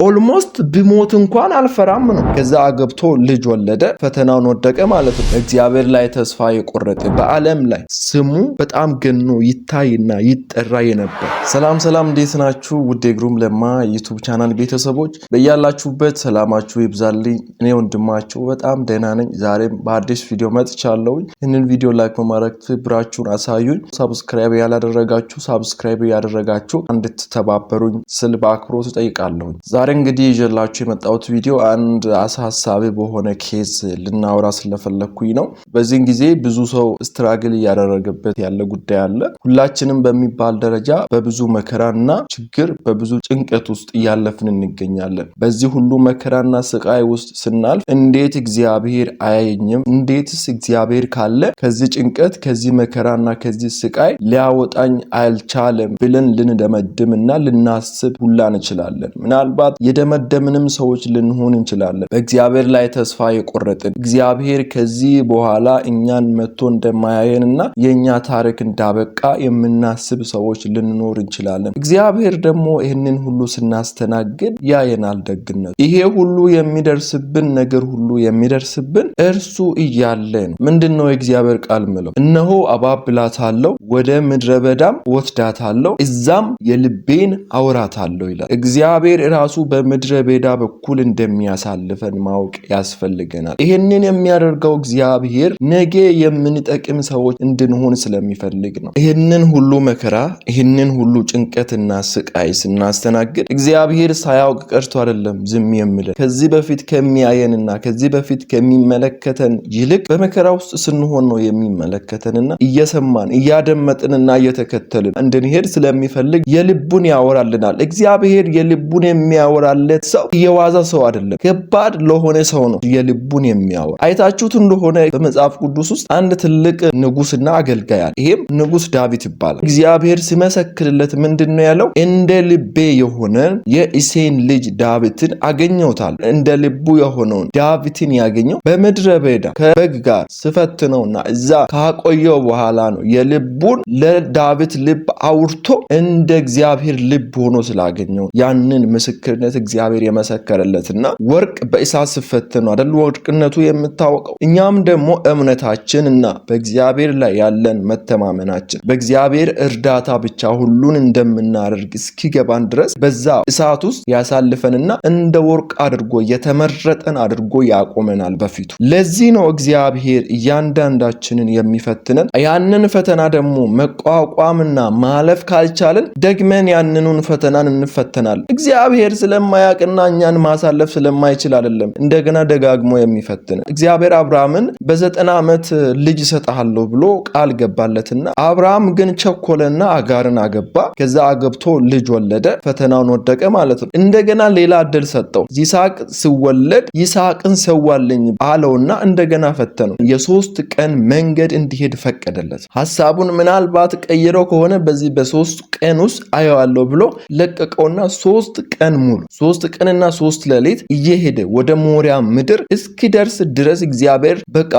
ኦልሞስት ቢሞት እንኳን አልፈራም ነው። ከዛ አገብቶ ልጅ ወለደ፣ ፈተናውን ወደቀ ማለት ነው። እግዚአብሔር ላይ ተስፋ የቆረጠ በዓለም ላይ ስሙ በጣም ገኖ ይታይና ይጠራ የነበር። ሰላም እንዴት ናችሁ? ውድ የግሩም ለማ ዩቲዩብ ቻናል ቤተሰቦች በያላችሁበት ሰላማችሁ ይብዛልኝ። እኔ ወንድማችሁ በጣም ደህና ነኝ። ዛሬም በአዲስ ቪዲዮ መጥቻለሁ። ይህንን ቪዲዮ ላይክ በማድረግ ትብብራችሁን አሳዩኝ። ሰብስክራይብ ያላደረጋችሁ ሰብስክራይብ ያደረጋችሁ እንድትተባበሩኝ ስል በአክብሮት እጠይቃለሁ። ዛሬ እንግዲህ ይዤላችሁ የመጣሁት ቪዲዮ አንድ አሳሳቢ በሆነ ኬዝ ልናወራ ስለፈለኩኝ ነው። በዚህን ጊዜ ብዙ ሰው ስትራግል እያደረገበት ያለ ጉዳይ አለ። ሁላችንም በሚባል ደረጃ በብዙ መከራና ችግር በብዙ ጭንቀት ውስጥ እያለፍን እንገኛለን። በዚህ ሁሉ መከራና ስቃይ ውስጥ ስናልፍ እንዴት እግዚአብሔር አያየኝም? እንዴትስ እግዚአብሔር ካለ ከዚህ ጭንቀት ከዚህ መከራና ከዚህ ስቃይ ሊያወጣኝ አልቻለም ብለን ልንደመድምና ልናስብ ሁላ እንችላለን። ምናልባት የደመደምንም ሰዎች ልንሆን እንችላለን። በእግዚአብሔር ላይ ተስፋ የቆረጥን እግዚአብሔር ከዚህ በኋላ እኛን መጥቶ እንደማያየንና የኛ ታሪክ እንዳበቃ የምናስብ ሰዎች ልንኖር እንችላለን። እግዚአብሔር ደግሞ ይህንን ሁሉ ስናስተናግድ ያየናል ደግነቱ። ይሄ ሁሉ የሚደርስብን ነገር ሁሉ የሚደርስብን እርሱ እያለ ነው። ምንድነው የእግዚአብሔር ቃል ምለው? እነሆ አባብላታለሁ፣ ወደ ምድረ በዳም ወስዳታለሁ፣ እዛም የልቤን አወራታለሁ ይላል። እግዚአብሔር ራሱ በምድረ በዳ በኩል እንደሚያሳልፈን ማወቅ ያስፈልገናል። ይህንን የሚያደርገው እግዚአብሔር ነገ የምንጠቅም ሰዎች እንድንሆን ስለሚፈልግ ነው። ይህንን ሁሉ መከራ ይህንን ሁሉ ጭንቀትና ስቃይ ስናስተናግድ እግዚአብሔር ሳያውቅ ቀርቶ አይደለም ዝም የሚለን። ከዚህ በፊት ከሚያየንና ከዚህ በፊት ከሚመለከተን ይልቅ በመከራ ውስጥ ስንሆን ነው የሚመለከተንና እየሰማን እያደመጥንና እየተከተልን እንድንሄድ ስለሚፈልግ የልቡን ያወራልናል። እግዚአብሔር የልቡን የሚያወራለት ሰው የዋዛ ሰው አይደለም። ከባድ ለሆነ ሰው ነው የልቡን የሚያወራ። አይታችሁት እንደሆነ በመጽሐፍ ቅዱስ ውስጥ አንድ ትልቅ ንጉስና አገልጋይ አለ። ይሄም ንጉስ ዳዊት ይባላል። እግዚአብሔር ሲመሰክርለት ምንድነው ያለው? እንደ ልቤ የሆነ የእሴይን ልጅ ዳዊትን አገኘውታል። እንደ ልቡ የሆነውን ዳዊትን ያገኘው በምድረ በዳ ከበግ ጋር ስፈትነውና እዛ ካቆየው በኋላ ነው የልቡን ለዳዊት ልብ አውርቶ እንደ እግዚአብሔር ልብ ሆኖ ስላገኘው ያንን ምስክርነት እግዚአብሔር የመሰከረለትና ወርቅ በእሳት ሲፈተን ነው አይደል ወርቅነቱ የምታወቀው። እኛም ደግሞ እምነታችንና በእግዚአብሔር ላይ ያለን መተማመናችን በእግዚአብሔር እርዳታ ብቻ ሁሉን እንደምናደርግ እስኪገባን ድረስ በዛ እሳት ውስጥ ያሳልፈንና እንደ ወርቅ አድርጎ የተመረጠን አድርጎ ያቆመናል በፊቱ። ለዚህ ነው እግዚአብሔር እያንዳንዳችንን የሚፈትነን። ያንን ፈተና ደግሞ መቋቋምና ማለፍ ካልቻለን ደግመን ያንኑን ፈተናን እንፈተናል። እግዚአብሔር ስለማያውቅና እኛን ማሳለፍ ስለማይችል አይደለም እንደገና ደጋግሞ የሚፈትን። እግዚአብሔር አብርሃምን በ90 ዓመት ልጅ እሰጥሃለሁ ብሎ ቃል ገባለትና አብርሃም ግን ቸኮለና አጋርን አገባ። ከዛ አገብቶ ልጅ ወለደ፣ ፈተናውን ወደቀ ማለት ነው። እንደገና ሌላ እድል ሰጠው። ይስሐቅ ሲወለድ ይስሐቅን ሰዋልኝ አለውና እንደገና ፈተነው። የ3 ቀን መንገድ እንዲሄድ ፈቀደለት። ሐሳቡን ምናልባት ቀይረው ከሆነ በዚህ በ3 ቀን ውስጥ አየዋለሁ ብሎ ለቀቀውና 3 ቀን ሙሉ 3 ቀንና 3 ሌሊት እየሄደ ወደ ሞሪያ ምድር እስኪደርስ ድረስ እግዚአብሔር በቃ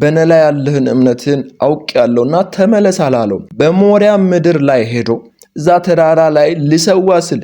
በእኔ ላይ ያለህን እምነትን አውቄያለሁና ተመለስ አላለው። በሞሪያ ምድር ላይ ሄዶ እዛ ተራራ ላይ ሊሰዋ ስል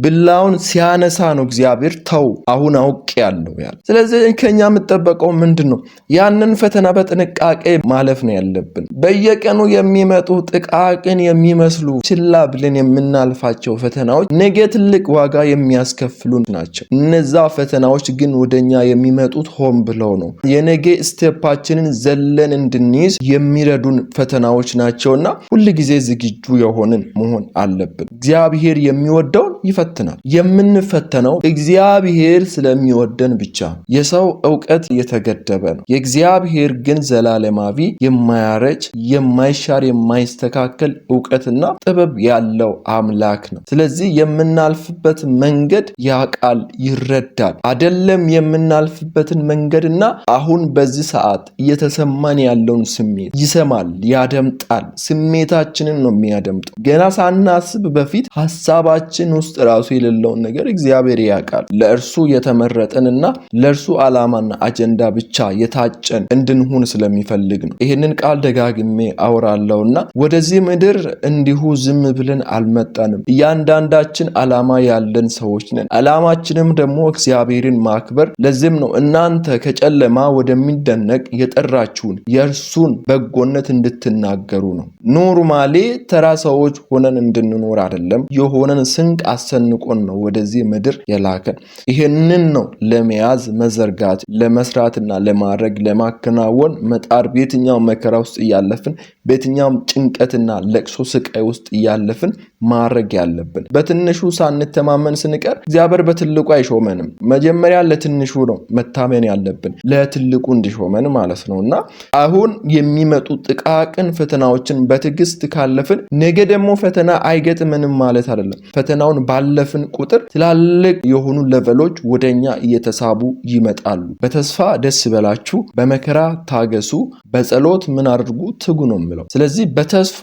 ብላውን ሲያነሳ ነው እግዚአብሔር ተው አሁን አውቄያለሁ ያለ። ስለዚህ ከኛ የምጠበቀው ምንድነው? ያንን ፈተና በጥንቃቄ ማለፍ ነው ያለብን። በየቀኑ የሚመጡ ጥቃቅን የሚመስሉ ችላ ብለን የምናልፋቸው ፈተናዎች ነገ ትልቅ ዋጋ የሚያስከፍሉን ናቸው። እነዛ ፈተናዎች ግን ወደኛ የሚመጡት ሆን ብለው ነው የነገ ስቴፓችንን ዘለን እንድንይዝ የሚረዱን ፈተናዎች ናቸውና ሁልጊዜ ዝግጁ የሆንን መሆን አለብን። እግዚአብሔር የሚወደውን ይፈትናል። የምንፈተነው እግዚአብሔር ስለሚወደን ብቻ። የሰው ዕውቀት የተገደበ ነው። የእግዚአብሔር ግን ዘላለማዊ የማያረጅ የማይሻር የማይስተካከል ዕውቀትና ጥበብ ያለው አምላክ ነው። ስለዚህ የምናልፍበት መንገድ ያውቃል፣ ይረዳል። አይደለም የምናልፍበትን መንገድና አሁን በዚህ ሰዓት እየተሰማን ያለውን ስሜት ይሰማል፣ ያደምጣል። ስሜታችንን ነው የሚያደምጠው። ገና ሳናስብ በፊት ሐሳባችን ውስጥ ውስጥ ራሱ የሌለውን ነገር እግዚአብሔር ያውቃል። ለእርሱ የተመረጠንና ለእርሱ ዓላማና አጀንዳ ብቻ የታጨን እንድንሆን ስለሚፈልግ ነው። ይህንን ቃል ደጋግሜ አወራለሁና ወደዚህ ምድር እንዲሁ ዝም ብለን አልመጣንም። እያንዳንዳችን ዓላማ ያለን ሰዎች ነን። ዓላማችንም ደግሞ እግዚአብሔርን ማክበር። ለዚህም ነው እናንተ ከጨለማ ወደሚደነቅ የጠራችሁን የእርሱን በጎነት እንድትናገሩ ነው። ኖርማሊ ተራ ሰዎች ሆነን እንድንኖር አይደለም። የሆነን ስንቅ አሰንቆን ነው ወደዚህ ምድር የላከን። ይህንን ነው ለመያዝ መዘርጋት፣ ለመስራትና ለማድረግ ለማከናወን መጣር። በየትኛው መከራ ውስጥ እያለፍን በየትኛውም ጭንቀትና ለቅሶ ስቃይ ውስጥ እያለፍን ማድረግ ያለብን። በትንሹ ሳንተማመን ስንቀር እግዚአብሔር በትልቁ አይሾመንም። መጀመሪያ ለትንሹ ነው መታመን ያለብን፣ ለትልቁ እንዲሾመን ማለት ነውና አሁን የሚመጡ ጥቃቅን ፈተናዎችን በትዕግስት ካለፍን ነገ ደግሞ ፈተና አይገጥመንም ማለት አይደለም። ፈተናውን ባለፍን ቁጥር ትላልቅ የሆኑ ሌቨሎች ወደኛ እየተሳቡ ይመጣሉ። በተስፋ ደስ ይበላችሁ፣ በመከራ ታገሱ፣ በጸሎት ምን አድርጉ ትጉ ነው የሚለው። ስለዚህ በተስፋ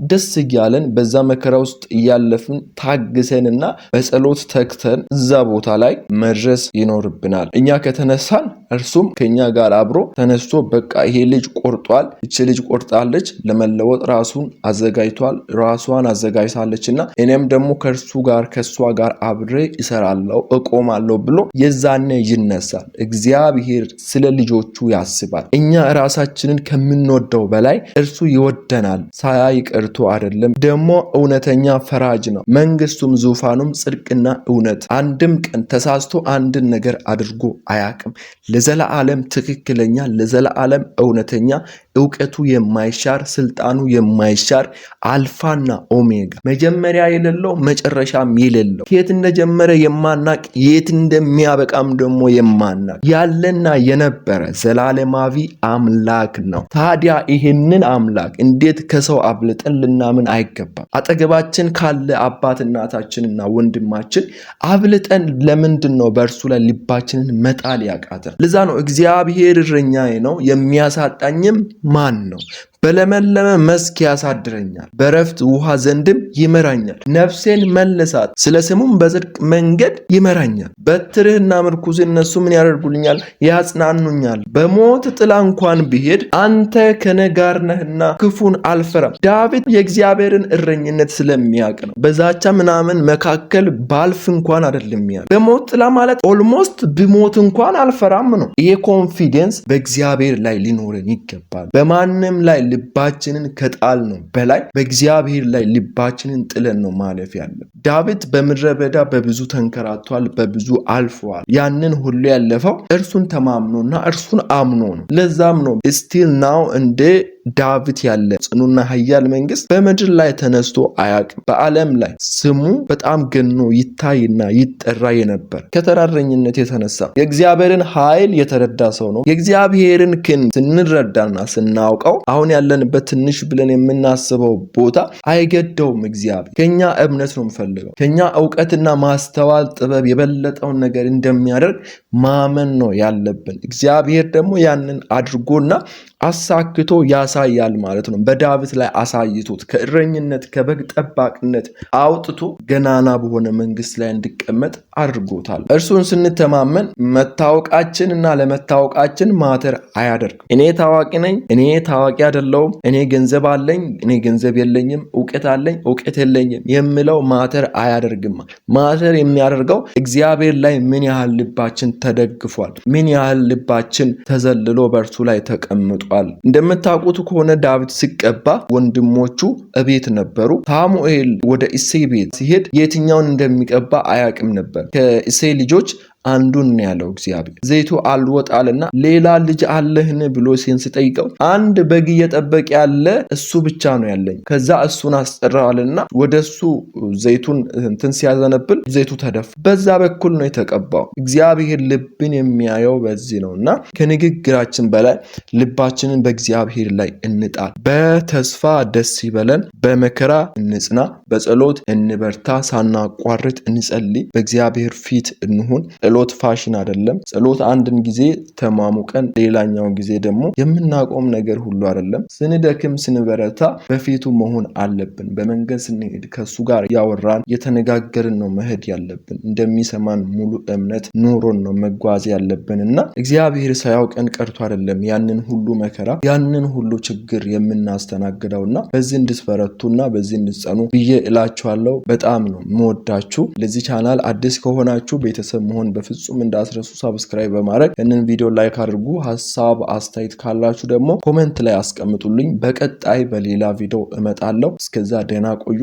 ደስ እያለን በዛ መከራ ውስጥ እያለፍን ታግሰንና በጸሎት ተግተን እዛ ቦታ ላይ መድረስ ይኖርብናል። እኛ ከተነሳን እርሱም ከኛ ጋር አብሮ ተነስቶ በቃ ይሄ ልጅ ቆርጧል፣ እቺ ልጅ ቆርጣለች፣ ለመለወጥ ራሱን አዘጋጅቷል፣ ራሷን አዘጋጅታለችና እኔም ደግሞ ከእርሱ ጋር ከሷ ጋር አብሬ እሰራለሁ እቆማለሁ ብሎ የዛኔ ይነሳል። እግዚአብሔር ስለ ልጆቹ ያስባል። እኛ ራሳችንን ከምንወደው በላይ እርሱ ይወደናል። ሳያይ ቀርቶ አይደለም። ደግሞ እውነተኛ ፈራጅ ነው። መንግስቱም ዙፋኑም ጽድቅና እውነት። አንድም ቀን ተሳስቶ አንድን ነገር አድርጎ አያቅም። ለዘላለም ትክክለኛ፣ ለዘላለም እውነተኛ፣ እውቀቱ የማይሻር፣ ስልጣኑ የማይሻር አልፋና ኦሜጋ፣ መጀመሪያ የሌለው መጨረሻም የሌለው፣ ከየት እንደጀመረ የማናቅ የት እንደሚያበቃም ደግሞ የማናቅ ያለና የነበረ ዘላለማዊ አምላክ ነው። ታዲያ ይህንን አምላክ እንዴት ከሰው አብልጠን ልናምን አይገባም? አጠገባችን ካለ አባት እናታችንና ወንድማችን አብልጠን ለምንድን ነው በእርሱ ላይ ልባችንን መጣል ያቃተን? ለዛ ነው እግዚአብሔር እረኛዬ ነው የሚያሳጣኝም ማን ነው? በለመለመ መስክ ያሳድረኛል፣ በረፍት ውሃ ዘንድም ይመራኛል። ነፍሴን መለሳት፣ ስለ ስሙም በጽድቅ መንገድ ይመራኛል። በትርህና ምርኩዝ እነሱ ምን ያደርጉልኛል? ያጽናኑኛል። በሞት ጥላ እንኳን ብሄድ አንተ ከኔ ጋር ነህና ክፉን አልፈራም። ዳዊት የእግዚአብሔርን እረኝነት ስለሚያውቅ ነው። በዛቻ ምናምን መካከል ባልፍ እንኳን አይደለም ያለው። በሞት ጥላ ማለት ኦልሞስት ብሞት እንኳን አልፈራም ነው። ይሄ ኮንፊደንስ በእግዚአብሔር ላይ ሊኖረን ይገባል። በማንም ላይ ልባችንን ከጣል ነው በላይ በእግዚአብሔር ላይ ልባችንን ጥለን ነው ማለፍ ያለን። ዳዊት በምድረ በዳ በብዙ ተንከራቷል፣ በብዙ አልፈዋል። ያንን ሁሉ ያለፈው እርሱን ተማምኖና እርሱን አምኖ ነው። ለዛም ነው ስቲል ናው እንደ ዳዊት ያለ ጽኑና ኃያል መንግስት በምድር ላይ ተነስቶ አያውቅም። በዓለም ላይ ስሙ በጣም ገኖ ይታይና ይጠራ የነበር ከተራረኝነት የተነሳ የእግዚአብሔርን ኃይል የተረዳ ሰው ነው። የእግዚአብሔርን ክንድ ስንረዳና ስናውቀው አሁን ያለንበት ትንሽ ብለን የምናስበው ቦታ አይገደውም። እግዚአብሔር ከኛ እምነት ነው የምፈልገው። ከኛ እውቀትና ማስተዋል ጥበብ የበለጠውን ነገር እንደሚያደርግ ማመን ነው ያለብን። እግዚአብሔር ደግሞ ያንን አድርጎና አሳክቶ ያሳያል ማለት ነው። በዳዊት ላይ አሳይቶት ከእረኝነት ከበግ ጠባቂነት አውጥቶ ገናና በሆነ መንግስት ላይ እንዲቀመጥ አድርጎታል። እርሱን ስንተማመን መታወቃችን እና ለመታወቃችን ማተር አያደርግም። እኔ ታዋቂ ነኝ፣ እኔ ታዋቂ አይደለሁም፣ እኔ ገንዘብ አለኝ፣ እኔ ገንዘብ የለኝም፣ እውቀት አለኝ፣ እውቀት የለኝም የሚለው ማተር አያደርግም። ማተር የሚያደርገው እግዚአብሔር ላይ ምን ያህል ልባችን ተደግፏል፣ ምን ያህል ልባችን ተዘልሎ በእርሱ ላይ ተቀምጧል። እንደምታውቁት ከሆነ ዳዊት ሲቀባ ወንድሞቹ እቤት ነበሩ። ሳሙኤል ወደ እሴይ ቤት ሲሄድ የትኛውን እንደሚቀባ አያውቅም ነበር። ከእሴይ ልጆች አንዱን ያለው እግዚአብሔር ዘይቱ አልወጣልና ሌላ ልጅ አለህን ብሎ ሲጠይቀው አንድ በግ እየጠበቀ ያለ እሱ ብቻ ነው ያለኝ። ከዛ እሱን አስጠራዋልና ወደሱ ዘይቱን እንትን ሲያዘነብል ዘይቱ ተደፋ። በዛ በኩል ነው የተቀባው። እግዚአብሔር ልብን የሚያየው በዚህ ነውና ከንግግራችን በላይ ልባችንን በእግዚአብሔር ላይ እንጣል። በተስፋ ደስ ይበለን፣ በመከራ እንጽና፣ በጸሎት እንበርታ፣ ሳናቋርጥ እንጸልይ፣ በእግዚአብሔር ፊት እንሁን። ጸሎት ፋሽን አይደለም። ጸሎት አንድን ጊዜ ተማሙቀን ሌላኛውን ጊዜ ደግሞ የምናቆም ነገር ሁሉ አይደለም። ስንደክም ስንበረታ በፊቱ መሆን አለብን። በመንገድ ስንሄድ ከሱ ጋር ያወራን የተነጋገርን ነው መሄድ ያለብን። እንደሚሰማን ሙሉ እምነት ኑሮን ነው መጓዝ ያለብን እና እግዚአብሔር ሳያውቀን ቀርቶ አይደለም ያንን ሁሉ መከራ ያንን ሁሉ ችግር የምናስተናግደውና በዚህ እንድትበረቱና በዚህ እንድትጸኑ ብዬ እላችኋለሁ። በጣም ነው የምወዳችሁ። ለዚህ ቻናል አዲስ ከሆናችሁ ቤተሰብ መሆን በፍጹም እንዳትረሱ። ሰብስክራይብ በማድረግ ይህንን ቪዲዮ ላይክ አድርጉ። ሀሳብ አስተያየት ካላችሁ ደግሞ ኮሜንት ላይ አስቀምጡልኝ። በቀጣይ በሌላ ቪዲዮ እመጣለሁ። እስከዛ ደህና ቆዩ።